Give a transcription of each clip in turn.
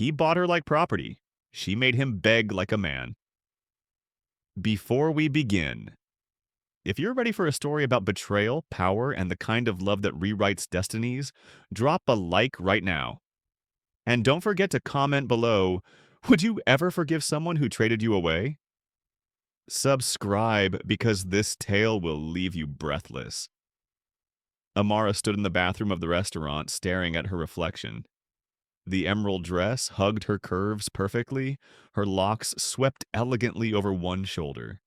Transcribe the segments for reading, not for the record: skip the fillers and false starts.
He bought her like property. She made him beg like a man. Before we begin, if you're ready for a story about betrayal, power, and the kind of love that rewrites destinies, drop a like right now. And don't forget to comment below, would you ever forgive someone who traded you away? Subscribe because this tale will leave you breathless. Amara stood in the bathroom of the restaurant, staring at her reflection. The emerald dress hugged her curves perfectly, her locks swept elegantly over one shoulder.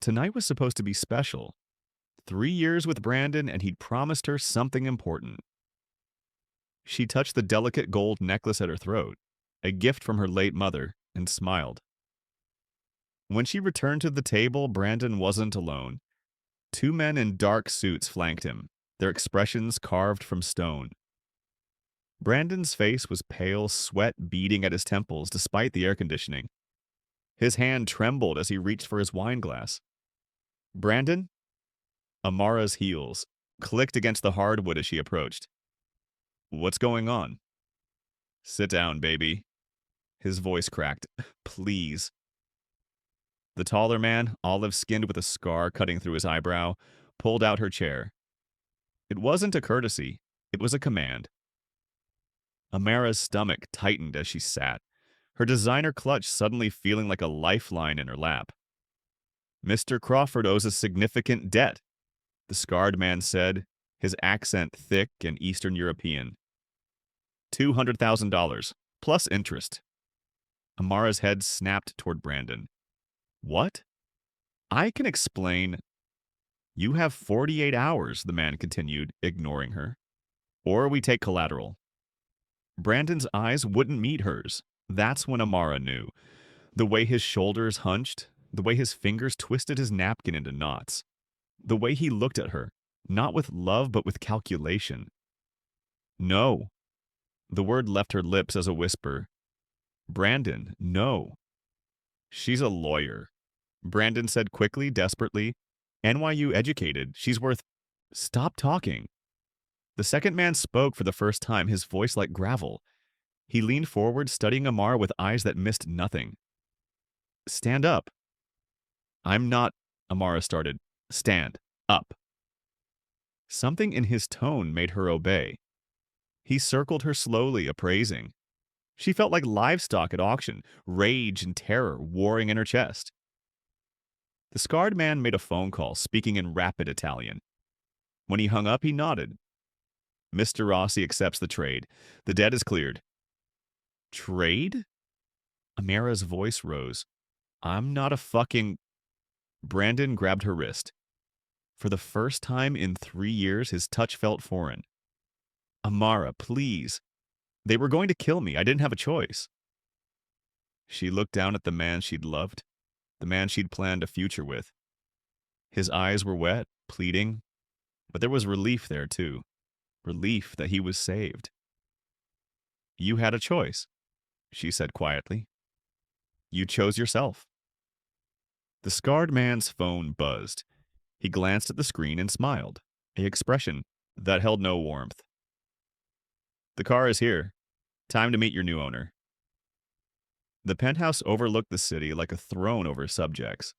Tonight was supposed to be special. 3 years with Brandon, and he'd promised her something important. She touched the delicate gold necklace at her throat, a gift from her late mother, and smiled. When she returned to the table, Brandon wasn't alone. 2 men in dark suits flanked him, their expressions carved from stone. Brandon's face was pale, sweat beading at his temples despite the air conditioning. His hand trembled as he reached for his wine glass. Brandon? Amara's heels clicked against the hardwood as she approached. What's going on? Sit down, baby. His voice cracked. Please. The taller man, olive-skinned with a scar cutting through his eyebrow, pulled out her chair. It wasn't a courtesy. It was a command. Amara's stomach tightened as she sat, her designer clutch suddenly feeling like a lifeline in her lap. Mr. Crawford owes a significant debt, the scarred man said, his accent thick and Eastern European. $200,000, plus interest. Amara's head snapped toward Brandon. What? I can explain. You have 48 hours, the man continued, ignoring her. Or we take collateral. Brandon's eyes wouldn't meet hers. That's when Amara knew. The way his shoulders hunched, the way his fingers twisted his napkin into knots. The way he looked at her, not with love but with calculation. No. The word left her lips as a whisper. Brandon, no. She's a lawyer. Brandon said quickly, desperately. NYU educated. She's worth... Stop talking. The second man spoke for the first time, his voice like gravel. He leaned forward, studying Amara with eyes that missed nothing. Stand up. I'm not... Amara started. Stand up. Something in his tone made her obey. He circled her slowly, appraising. She felt like livestock at auction, rage and terror warring in her chest. The scarred man made a phone call, speaking in rapid Italian. When he hung up, he nodded. Mr. Rossi accepts the trade. The debt is cleared. Trade? Amara's voice rose. I'm not a fucking... Brandon grabbed her wrist. For the first time in 3 years, his touch felt foreign. Amara, please. They were going to kill me. I didn't have a choice. She looked down at the man she'd loved, the man she'd planned a future with. His eyes were wet, pleading, but there was relief there, too. Relief that he was saved. You had a choice, she said quietly. You chose yourself. The scarred man's phone buzzed. He glanced at the screen and smiled, an expression that held no warmth. The car is here. Time to meet your new owner. The penthouse overlooked the city like a throne over subjects.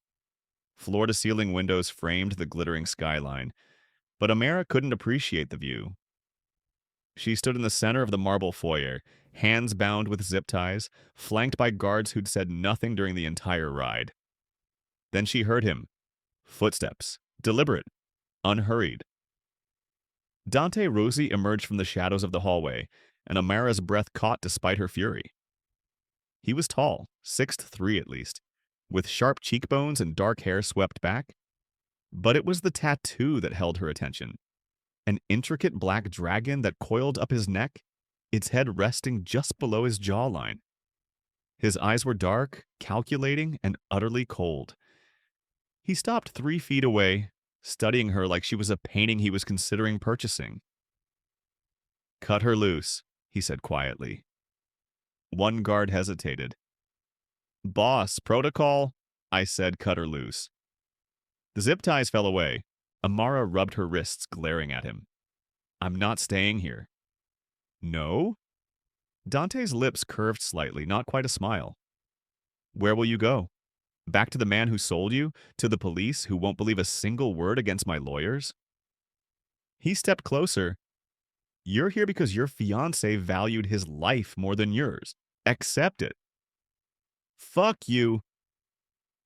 Floor-to-ceiling windows framed the glittering skyline, but Amara couldn't appreciate the view. She stood in the center of the marble foyer, hands bound with zip ties, flanked by guards who'd said nothing during the entire ride. Then she heard him. Footsteps. Deliberate. Unhurried. Dante Rosi emerged from the shadows of the hallway, and Amara's breath caught despite her fury. He was tall, 6'3" at least, with sharp cheekbones and dark hair swept back. But it was the tattoo that held her attention. An intricate black dragon that coiled up his neck, its head resting just below his jawline. His eyes were dark, calculating, and utterly cold. He stopped 3 feet away, studying her like she was a painting he was considering purchasing. Cut her loose, he said quietly. One guard hesitated. Boss, protocol, I said, cut her loose. The zip ties fell away. Amara rubbed her wrists, glaring at him. I'm not staying here. No? Dante's lips curved slightly, not quite a smile. Where will you go? Back to the man who sold you? To the police who won't believe a single word against my lawyers? He stepped closer. You're here because your fiancé valued his life more than yours. Accept it. Fuck you.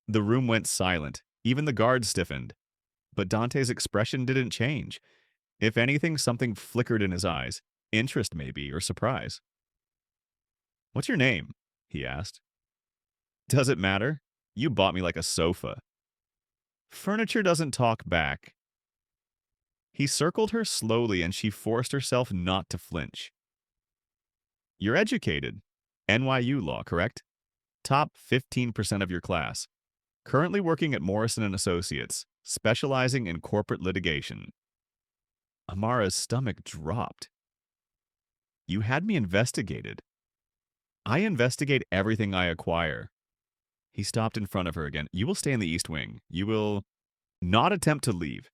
The room went silent. Even the guards stiffened. But Dante's expression didn't change. If anything, something flickered in his eyes. Interest, maybe, or surprise. What's your name? He asked. Does it matter? You bought me like a sofa. Furniture doesn't talk back. He circled her slowly and she forced herself not to flinch. You're educated. NYU law, correct? Top 15% of your class. Currently working at Morrison and Associates, specializing in corporate litigation. Amara's stomach dropped. You had me investigated. I investigate everything I acquire. He stopped in front of her again. You will stay in the East Wing. You will not attempt to leave.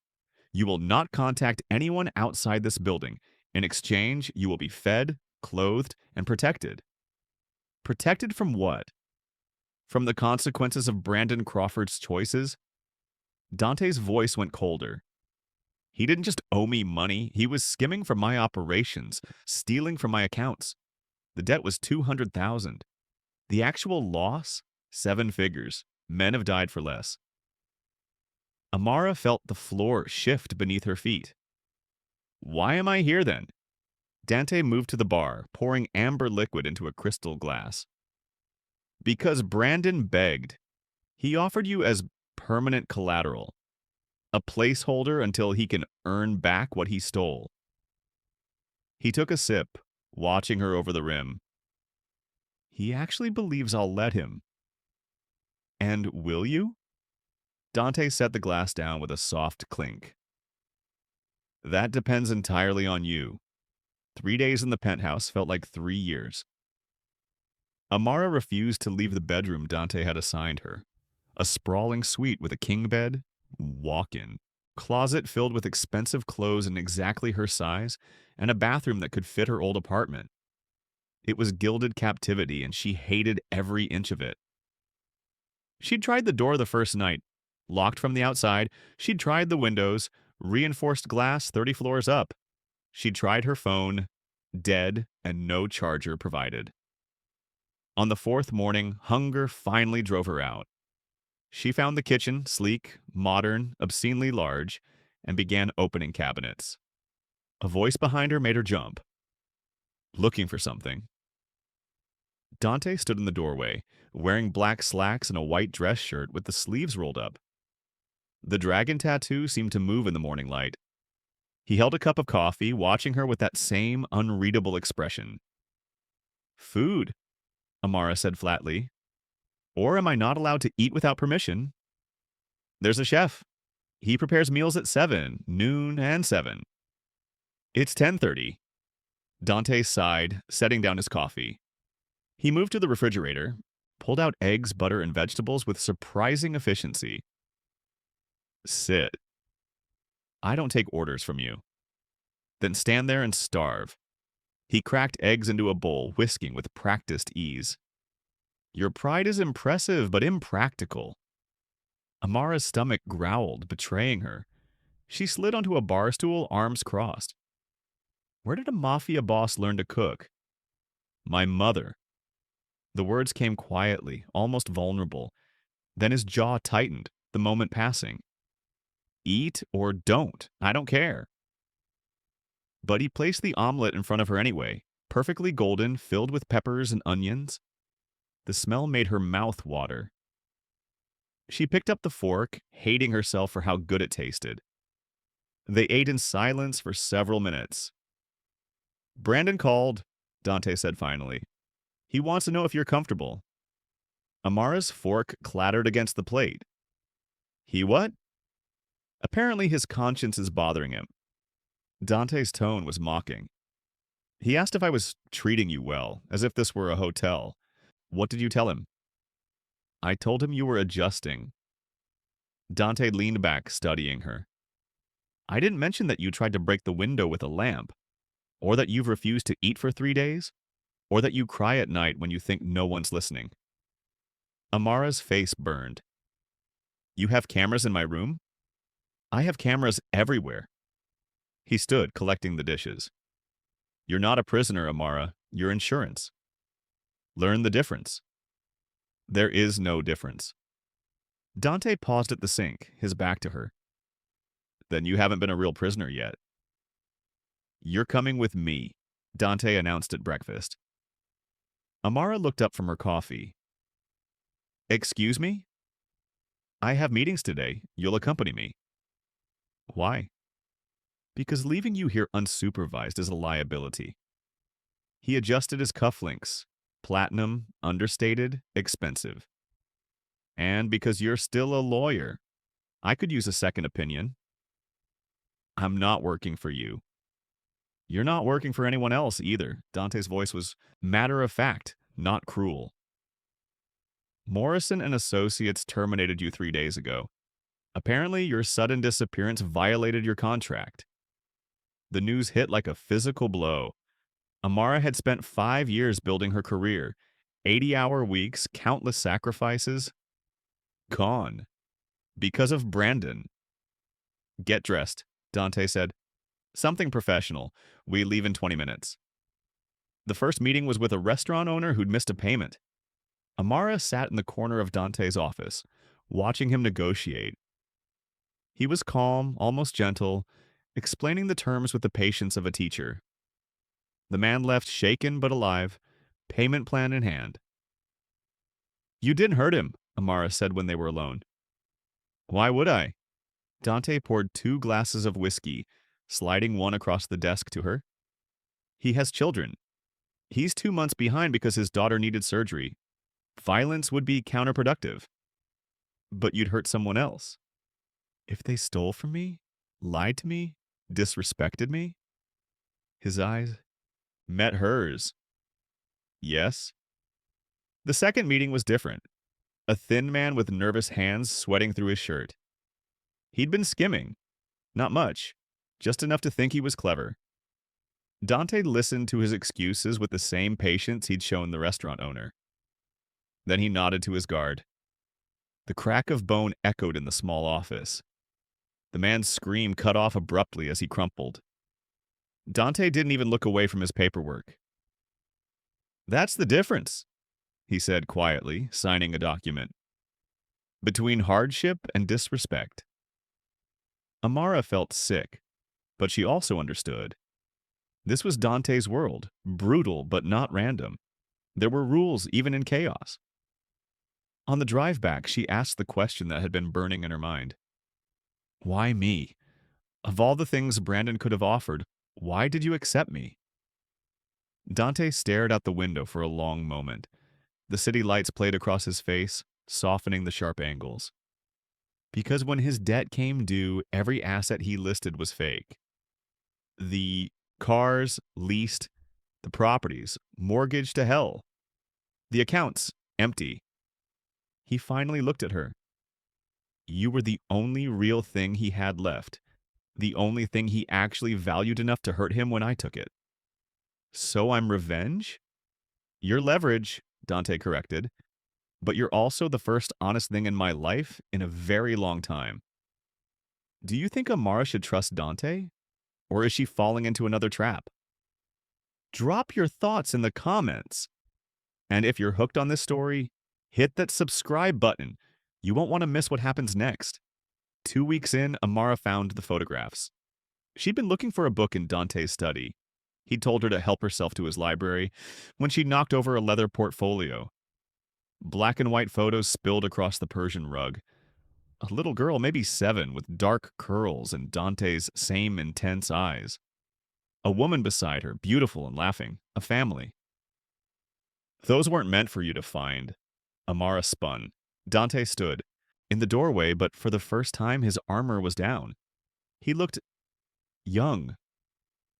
You will not contact anyone outside this building. In exchange, you will be fed, clothed, and protected. Protected from what? From the consequences of Brandon Crawford's choices? Dante's voice went colder. He didn't just owe me money. He was skimming from my operations, stealing from my accounts. The debt was $200,000. The actual loss? 7 figures. Men have died for less. Amara felt the floor shift beneath her feet. Why am I here then? Dante moved to the bar, pouring amber liquid into a crystal glass. Because Brandon begged. He offered you as permanent collateral. A placeholder until he can earn back what he stole. He took a sip, watching her over the rim. He actually believes I'll let him. And will you? Dante set the glass down with a soft clink. That depends entirely on you. 3 days in the penthouse felt like 3 years. Amara refused to leave the bedroom Dante had assigned her. A sprawling suite with a king bed, walk-in, closet filled with expensive clothes in exactly her size, and a bathroom that could fit her old apartment. It was gilded captivity, and she hated every inch of it. She'd tried the door the first night. Locked from the outside, she'd tried the windows, reinforced glass 30 floors up. She'd tried her phone, dead, and no charger provided. On the 4th morning, hunger finally drove her out. She found the kitchen sleek, modern, obscenely large, and began opening cabinets. A voice behind her made her jump. Looking for something. Dante stood in the doorway, wearing black slacks and a white dress shirt with the sleeves rolled up. The dragon tattoo seemed to move in the morning light. He held a cup of coffee, watching her with that same unreadable expression. Food, Amara said flatly. Or am I not allowed to eat without permission? There's a chef. He prepares meals at 7, noon, and 7. It's 10:30. Dante sighed, setting down his coffee. He moved to the refrigerator, pulled out eggs, butter, and vegetables with surprising efficiency. Sit. I don't take orders from you. Then stand there and starve. He cracked eggs into a bowl, whisking with practiced ease. Your pride is impressive, but impractical. Amara's stomach growled, betraying her. She slid onto a bar stool, arms crossed. Where did a mafia boss learn to cook? My mother. The words came quietly, almost vulnerable. Then his jaw tightened, the moment passing. Eat or don't, I don't care. But he placed the omelet in front of her anyway, perfectly golden, filled with peppers and onions. The smell made her mouth water. She picked up the fork, hating herself for how good it tasted. They ate in silence for several minutes. Brandon called, Dante said finally. He wants to know if you're comfortable. Amara's fork clattered against the plate. He what? Apparently his conscience is bothering him. Dante's tone was mocking. He asked if I was treating you well, as if this were a hotel. What did you tell him? I told him you were adjusting. Dante leaned back, studying her. I didn't mention that you tried to break the window with a lamp, or that you've refused to eat for 3 days. or that you cry at night when you think no one's listening. Amara's face burned. You have cameras in my room? I have cameras everywhere. He stood, collecting the dishes. You're not a prisoner, Amara. You're insurance. Learn the difference. There is no difference. Dante paused at the sink, his back to her. Then you haven't been a real prisoner yet. You're coming with me, Dante announced at breakfast. Amara looked up from her coffee. Excuse me? I have meetings today. You'll accompany me. Why? Because leaving you here unsupervised is a liability. He adjusted his cufflinks. Platinum, understated, expensive. And because you're still a lawyer, I could use a second opinion. I'm not working for you. You're not working for anyone else either. Dante's voice was matter of fact, not cruel. Morrison and Associates terminated you 3 days ago. Apparently, your sudden disappearance violated your contract. The news hit like a physical blow. Amara had spent 5 years building her career, 80-hour weeks, countless sacrifices. Gone. Because of Brandon. Get dressed, Dante said. Something professional. We leave in 20 minutes. The first meeting was with a restaurant owner who'd missed a payment. Amara sat in the corner of Dante's office, watching him negotiate. He was calm, almost gentle, explaining the terms with the patience of a teacher. The man left shaken but alive, payment plan in hand. You didn't hurt him, Amara said when they were alone. Why would I? Dante poured 2 glasses of whiskey, sliding one across the desk to her. He has children. He's 2 months behind because his daughter needed surgery. Violence would be counterproductive. But you'd hurt someone else. If they stole from me, lied to me, disrespected me? His eyes met hers. Yes. The second meeting was different. A thin man with nervous hands sweating through his shirt. He'd been skimming. Not much. Just enough to think he was clever. Dante listened to his excuses with the same patience he'd shown the restaurant owner. Then he nodded to his guard. The crack of bone echoed in the small office. The man's scream cut off abruptly as he crumpled. Dante didn't even look away from his paperwork. That's the difference, he said quietly, signing a document. Between hardship and disrespect. Amara felt sick, but she also understood. This was Dante's world, brutal but not random. There were rules even in chaos. On the drive back, she asked the question that had been burning in her mind. Why me? Of all the things Brandon could have offered, why did you accept me? Dante stared out the window for a long moment. The city lights played across his face, softening the sharp angles. Because when his debt came due, every asset he listed was fake. The cars leased, the properties mortgaged to hell. The accounts empty. He finally looked at her. You were the only real thing he had left. The only thing he actually valued enough to hurt him when I took it. So I'm revenge? You're leverage, Dante corrected. But you're also the first honest thing in my life in a very long time. Do you think Amara should trust Dante? Or is she falling into another trap? Drop your thoughts in the comments. And if you're hooked on this story, hit that subscribe button. You won't want to miss what happens next. 2 weeks in, Amara found the photographs. She'd been looking for a book in Dante's study. He'd told her to help herself to his library when she knocked over a leather portfolio. Black and white photos spilled across the Persian rug. A little girl, maybe 7, with dark curls and Dante's same intense eyes. A woman beside her, beautiful and laughing. A family. Those weren't meant for you to find. Amara spun. Dante stood in the doorway, but for the first time his armor was down. He looked young,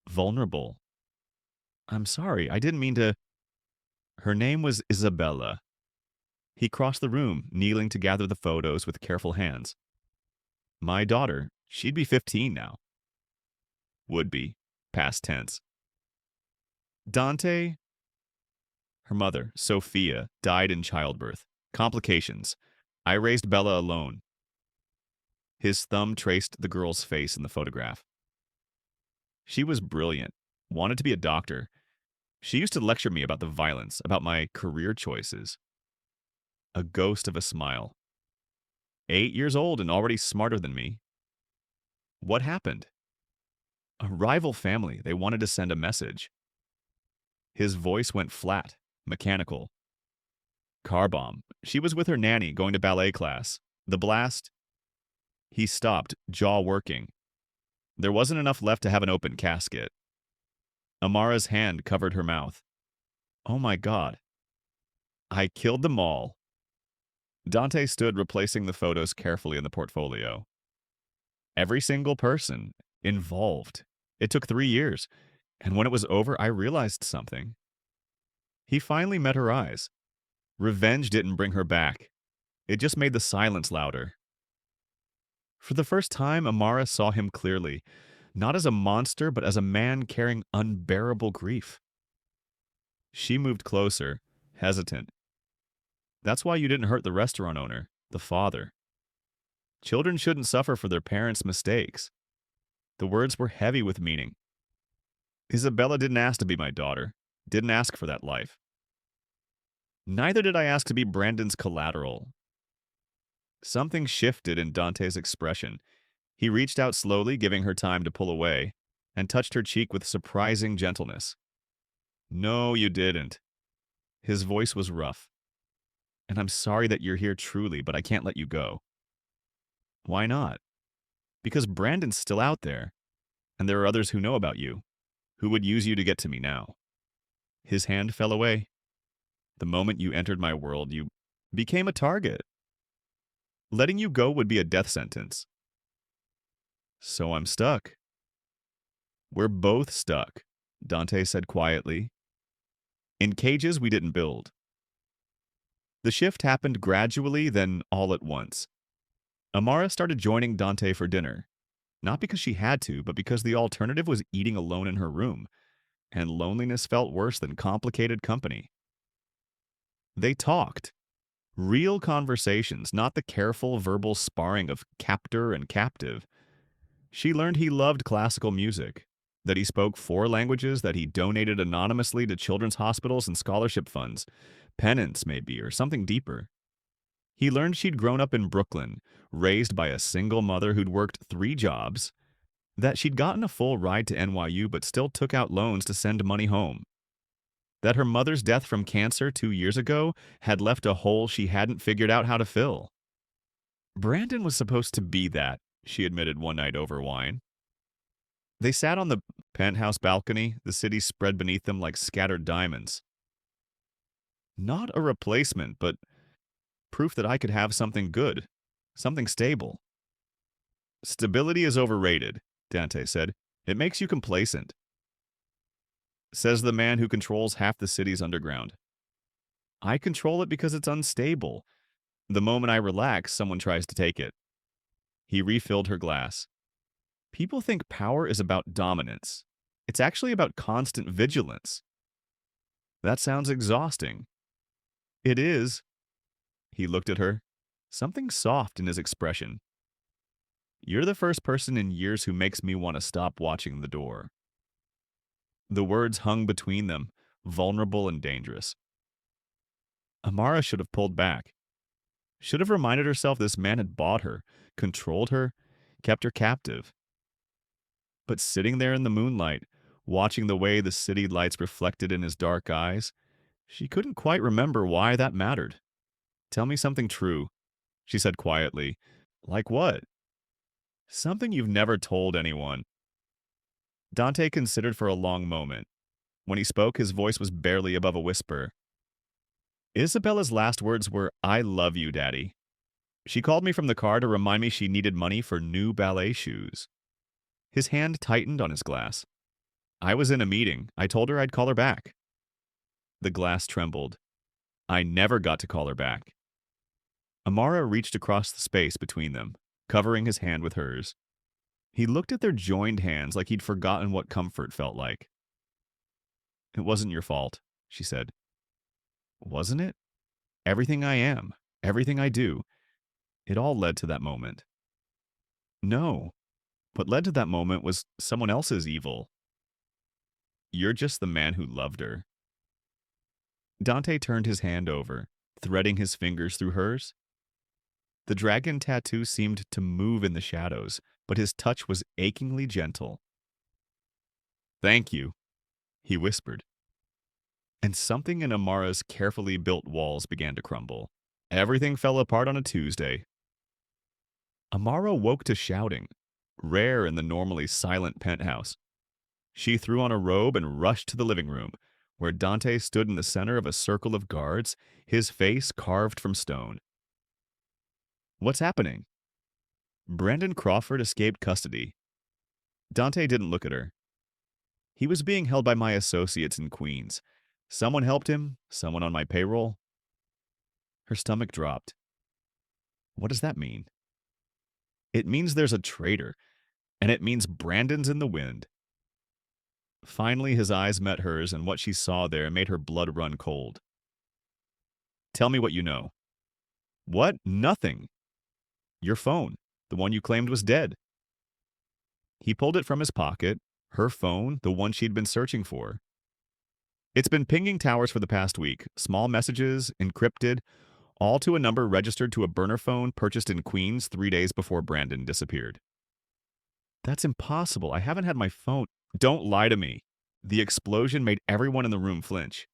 vulnerable. I'm sorry, I didn't mean to. Her name was Isabella. He crossed the room, kneeling to gather the photos with careful hands. My daughter, she'd be 15 now. Would be, past tense. Dante, Her mother, Sophia, died in childbirth. Complications. I raised Bella alone. His thumb traced the girl's face in the photograph. She was brilliant, wanted to be a doctor. She used to lecture me about the violence, about my career choices. A ghost of a smile. 8 years old and already smarter than me. What happened? A rival family. They wanted to send a message. His voice went flat, mechanical. Car bomb. She was with her nanny going to ballet class. The blast. He stopped, jaw working. There wasn't enough left to have an open casket. Amara's hand covered her mouth. Oh my God. I killed them all. Dante stood replacing the photos carefully in the portfolio. Every single person involved. It took 3 years, and when it was over, I realized something. He finally met her eyes. Revenge didn't bring her back. It just made the silence louder. For the first time, Amara saw him clearly, not as a monster, but as a man carrying unbearable grief. She moved closer, hesitant. That's why you didn't hurt the restaurant owner, the father. Children shouldn't suffer for their parents' mistakes. The words were heavy with meaning. Isabella didn't ask to be my daughter, didn't ask for that life. Neither did I ask to be Brandon's collateral. Something shifted in Dante's expression. He reached out slowly, giving her time to pull away, and touched her cheek with surprising gentleness. No, you didn't. His voice was rough. And I'm sorry that you're here truly, but I can't let you go. Why not? Because Brandon's still out there, and there are others who know about you, who would use you to get to me now. His hand fell away. The moment you entered my world, you became a target. Letting you go would be a death sentence. So I'm stuck. We're both stuck, Dante said quietly. In cages we didn't build. The shift happened gradually, then all at once. Amara started joining Dante for dinner, not because she had to, but because the alternative was eating alone in her room, and loneliness felt worse than complicated company. They talked. Real conversations, not the careful verbal sparring of captor and captive. She learned he loved classical music, that he spoke 4 languages, that he donated anonymously to children's hospitals and scholarship funds, penance maybe, or something deeper. He learned she'd grown up in Brooklyn, raised by a single mother who'd worked 3 jobs, that she'd gotten a full ride to NYU but still took out loans to send money home, that her mother's death from cancer 2 years ago had left a hole she hadn't figured out how to fill. Brandon was supposed to be that, she admitted one night over wine. They sat on the penthouse balcony, the city spread beneath them like scattered diamonds. Not a replacement, but proof that I could have something good, something stable. Stability is overrated, Dante said. It makes you complacent. Says the man who controls half the city's underground. I control it because it's unstable. The moment I relax, someone tries to take it. He refilled her glass. People think power is about dominance. It's actually about constant vigilance. That sounds exhausting. It is. He looked at her, something soft in his expression. You're the first person in years who makes me want to stop watching the door. The words hung between them, vulnerable and dangerous. Amara should have pulled back. Should have reminded herself this man had bought her, controlled her, kept her captive. But sitting there in the moonlight, watching the way the city lights reflected in his dark eyes, she couldn't quite remember why that mattered. Tell me something true, she said quietly. Like what? Something you've never told anyone. Dante considered for a long moment. When he spoke, his voice was barely above a whisper. Isabella's last words were, I love you, Daddy. She called me from the car to remind me she needed money for new ballet shoes. His hand tightened on his glass. I was in a meeting. I told her I'd call her back. The glass trembled. I never got to call her back. Amara reached across the space between them, covering his hand with hers. He looked at their joined hands like he'd forgotten what comfort felt like. It wasn't your fault, she said. Wasn't it? Everything I am, everything I do, it all led to that moment. No, what led to that moment was someone else's evil. You're just the man who loved her. Dante turned his hand over, threading his fingers through hers. The dragon tattoo seemed to move in the shadows, but his touch was achingly gentle. Thank you, he whispered. And something in Amara's carefully built walls began to crumble. Everything fell apart on a Tuesday. Amara woke to shouting, rare in the normally silent penthouse. She threw on a robe and rushed to the living room, where Dante stood in the center of a circle of guards, his face carved from stone. What's happening? Brandon Crawford escaped custody. Dante didn't look at her. He was being held by my associates in Queens. Someone helped him, someone on my payroll. Her stomach dropped. What does that mean? It means there's a traitor, and it means Brandon's in the wind. Finally, his eyes met hers, and what she saw there made her blood run cold. Tell me what you know. What? Nothing. Your phone, the one you claimed was dead. He pulled it from his pocket, her phone, the one she'd been searching for. It's been pinging towers for the past week, small messages, encrypted, all to a number registered to a burner phone purchased in Queens 3 days before Brandon disappeared. That's impossible. I haven't had my phone. Don't lie to me. The explosion made everyone in the room flinch.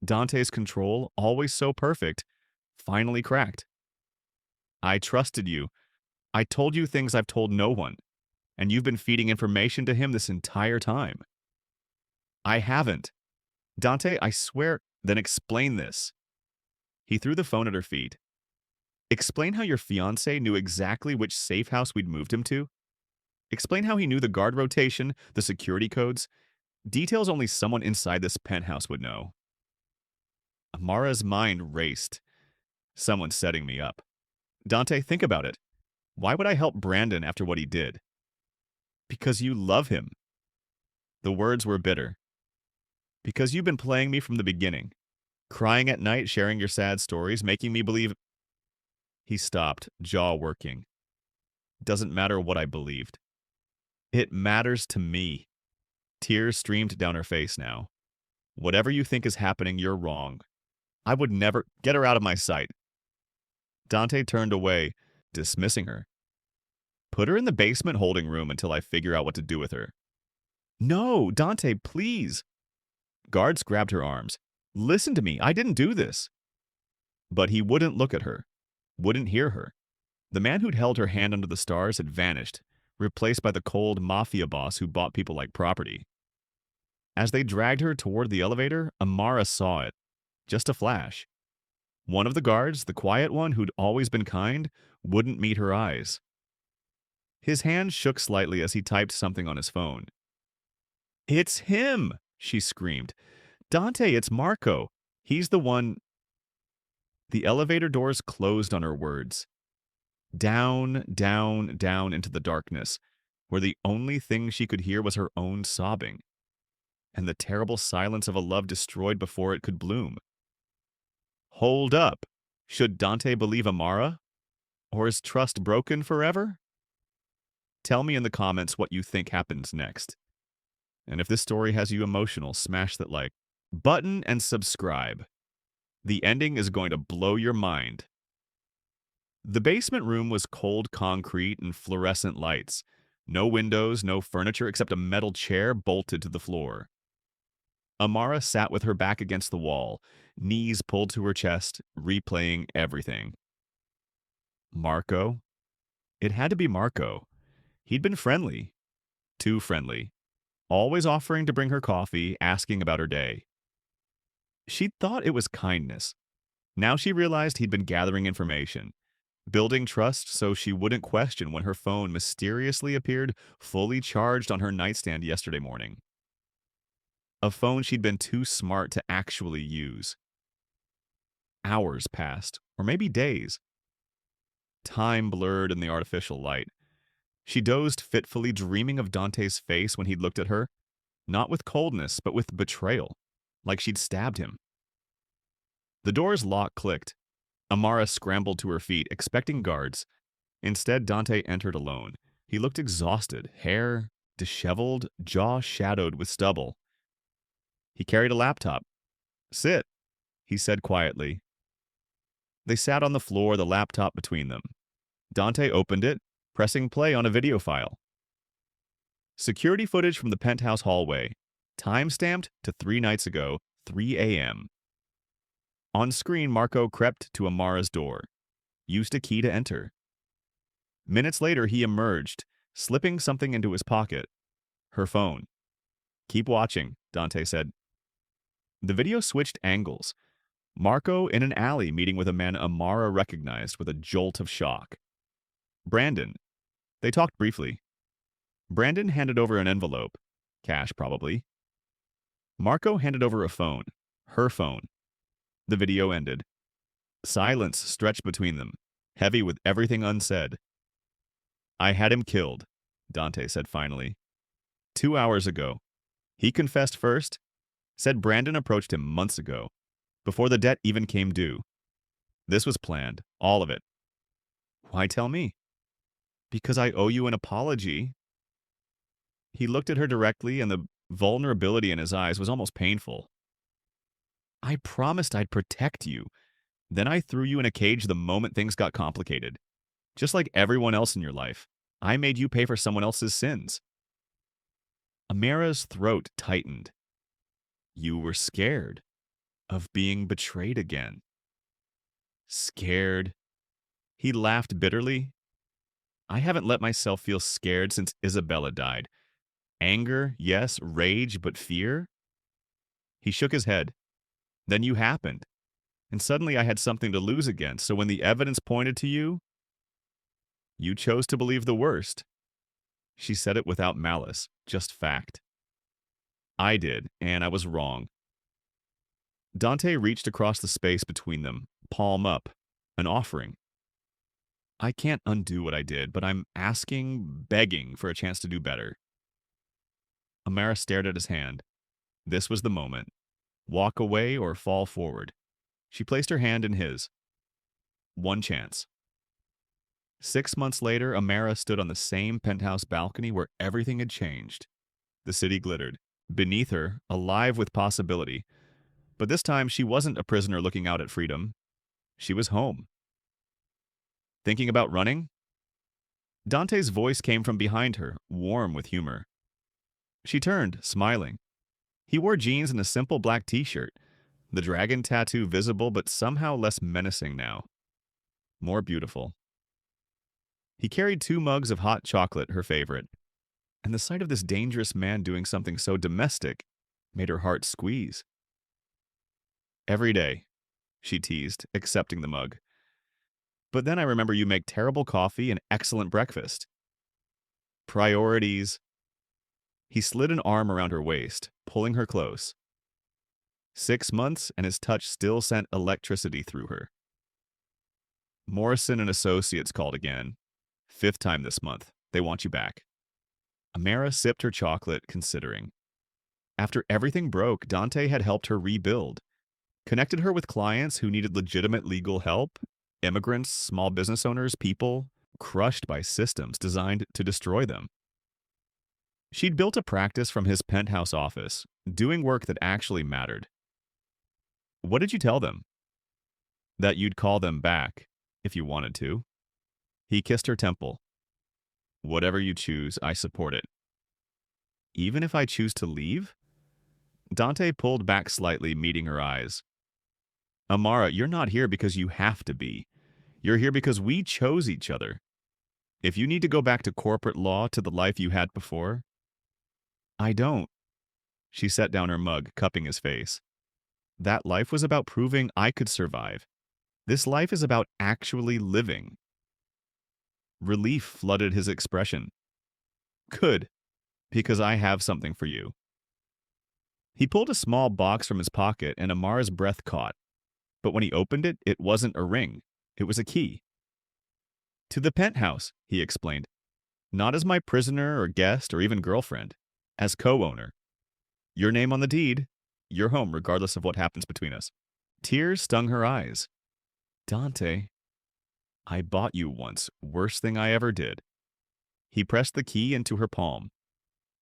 Dante's control, always so perfect, finally cracked. I trusted you. I told you things I've told no one, and you've been feeding information to him this entire time. I haven't. Dante, I swear, then explain this. He threw the phone at her feet. Explain how your fiancé knew exactly which safe house we'd moved him to. Explain how he knew the guard rotation, the security codes, details only someone inside this penthouse would know. Amara's mind raced. Someone's setting me up. Dante, think about it. Why would I help Brandon after what he did? Because you love him. The words were bitter. Because you've been playing me from the beginning. Crying at night, sharing your sad stories, making me believe. He stopped, jaw working. Doesn't matter what I believed. It matters to me. Tears streamed down her face now. Whatever you think is happening, you're wrong. I would never. Get her out of my sight. Dante turned away, dismissing her. Put her in the basement holding room until I figure out what to do with her. No, Dante, please. Guards grabbed her arms. Listen to me, I didn't do this. But he wouldn't look at her, wouldn't hear her. The man who'd held her hand under the stars had vanished, replaced by the cold Mafia boss who bought people like property. As they dragged her toward the elevator, Amara saw it. Just a flash. One of the guards, the quiet one who'd always been kind, wouldn't meet her eyes. His hand shook slightly as he typed something on his phone. It's him, she screamed. Dante, it's Marco. He's the one. The elevator doors closed on her words. Down, down, down into the darkness, where the only thing she could hear was her own sobbing, and the terrible silence of a love destroyed before it could bloom. Hold up. Should Dante believe Amara? Or is trust broken forever? Tell me in the comments what you think happens next. And if this story has you emotional, smash that like button and subscribe. The ending is going to blow your mind. The basement room was cold concrete and fluorescent lights. No windows, no furniture except a metal chair bolted to the floor. Amara sat with her back against the wall, knees pulled to her chest, replaying everything. Marco? It had to be Marco. He'd been friendly. Too friendly. Always offering to bring her coffee, asking about her day. She'd thought it was kindness. Now she realized he'd been gathering information, building trust so she wouldn't question when her phone mysteriously appeared fully charged on her nightstand yesterday morning. A phone she'd been too smart to actually use. Hours passed, or maybe days. Time blurred in the artificial light. She dozed fitfully, dreaming of Dante's face when he'd looked at her, not with coldness, but with betrayal, like she'd stabbed him. The door's lock clicked. Amara scrambled to her feet, expecting guards. Instead, Dante entered alone. He looked exhausted, hair disheveled, jaw shadowed with stubble. He carried a laptop. "Sit," he said quietly. They sat on the floor, the laptop between them. Dante opened it, pressing play on a video file. Security footage from the penthouse hallway, time-stamped to 3 nights ago, 3 a.m. On screen, Marco crept to Amara's door, used a key to enter. Minutes later, he emerged, slipping something into his pocket. Her phone. "Keep watching," Dante said. The video switched angles. Marco in an alley meeting with a man Amara recognized with a jolt of shock. Brandon. They talked briefly. Brandon handed over an envelope. Cash, probably. Marco handed over a phone. Her phone. The video ended. Silence stretched between them, heavy with everything unsaid. "I had him killed," Dante said finally. 2 hours ago. He confessed first, said Brandon approached him months ago, before the debt even came due. This was planned, all of it. "Why tell me?" "Because I owe you an apology." He looked at her directly, and the vulnerability in his eyes was almost painful. "I promised I'd protect you. Then I threw you in a cage the moment things got complicated. Just like everyone else in your life, I made you pay for someone else's sins." Amara's throat tightened. "You were scared of being betrayed again." Scared. He laughed bitterly. "I haven't let myself feel scared since Isabella died. Anger, yes, rage, but fear?" He shook his head. "Then you happened. And suddenly I had something to lose again, so when the evidence pointed to you, you chose to believe the worst." She said it without malice, just fact. "I did, and I was wrong." Dante reached across the space between them, palm up, an offering. "I can't undo what I did, but I'm asking, begging for a chance to do better." Amara stared at his hand. This was the moment. Walk away or fall forward. She placed her hand in his. One chance. 6 months later, Amara stood on the same penthouse balcony where everything had changed. The city glittered. Beneath her, alive with possibility. But this time, she wasn't a prisoner looking out at freedom. She was home. "Thinking about running?" Dante's voice came from behind her, warm with humor. She turned, smiling. He wore jeans and a simple black t-shirt, the dragon tattoo visible but somehow less menacing now. More beautiful. He carried 2 mugs of hot chocolate, her favorite, and the sight of this dangerous man doing something so domestic made her heart squeeze. "Every day," she teased, accepting the mug. "But then I remember you make terrible coffee and excellent breakfast." Priorities. He slid an arm around her waist, pulling her close. 6 months, and his touch still sent electricity through her. "Morrison and Associates called again. 5th time this month. They want you back." Amara sipped her chocolate, considering. After everything broke, Dante had helped her rebuild. Connected her with clients who needed legitimate legal help, immigrants, small business owners, people crushed by systems designed to destroy them. She'd built a practice from his penthouse office, doing work that actually mattered. "What did you tell them?" "That you'd call them back, if you wanted to." He kissed her temple. "Whatever you choose, I support it." "Even if I choose to leave?" Dante pulled back slightly, meeting her eyes. "Amara, you're not here because you have to be. You're here because we chose each other. If you need to go back to corporate law, to the life you had before..." "I don't." She set down her mug, cupping his face. "That life was about proving I could survive. This life is about actually living." Relief flooded his expression. "Good, because I have something for you." He pulled a small box from his pocket, and Amara's breath caught. But when he opened it, it wasn't a ring. It was a key. "To the penthouse," he explained. "Not as my prisoner or guest or even girlfriend. As co-owner. Your name on the deed. You're home regardless of what happens between us." Tears stung her eyes. Dante, I bought you once. Worst thing I ever did. He pressed the key into her palm.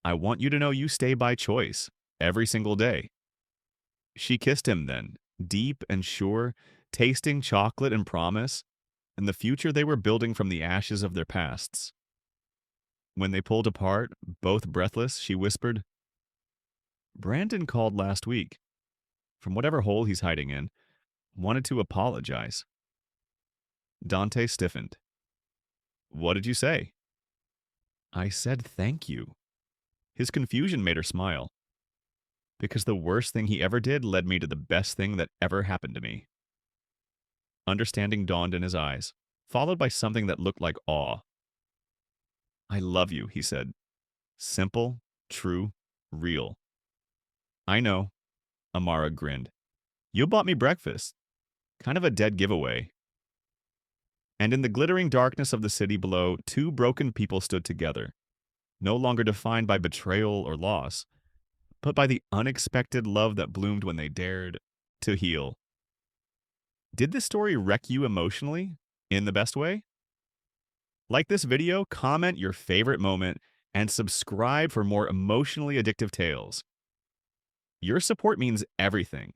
I want you to know you stay by choice. Every single day. She kissed him then, deep and sure, tasting chocolate and promise, and the future they were building from the ashes of their pasts. When they pulled apart, both breathless, she whispered, Brandon called last week, from whatever hole he's hiding in, wanted to apologize. Dante stiffened. What did you say? I said thank you. His confusion made her smile. Because the worst thing he ever did led me to the best thing that ever happened to me. Understanding dawned in his eyes, followed by something that looked like awe. I love you, he said. Simple, true, real. I know, Amara grinned. You bought me breakfast. Kind of a dead giveaway. And in the glittering darkness of the city below, two broken people stood together, no longer defined by betrayal or loss, but by the unexpected love that bloomed when they dared to heal. Did this story wreck you emotionally in the best way? Like this video, comment your favorite moment, and subscribe for more emotionally addictive tales. Your support means everything,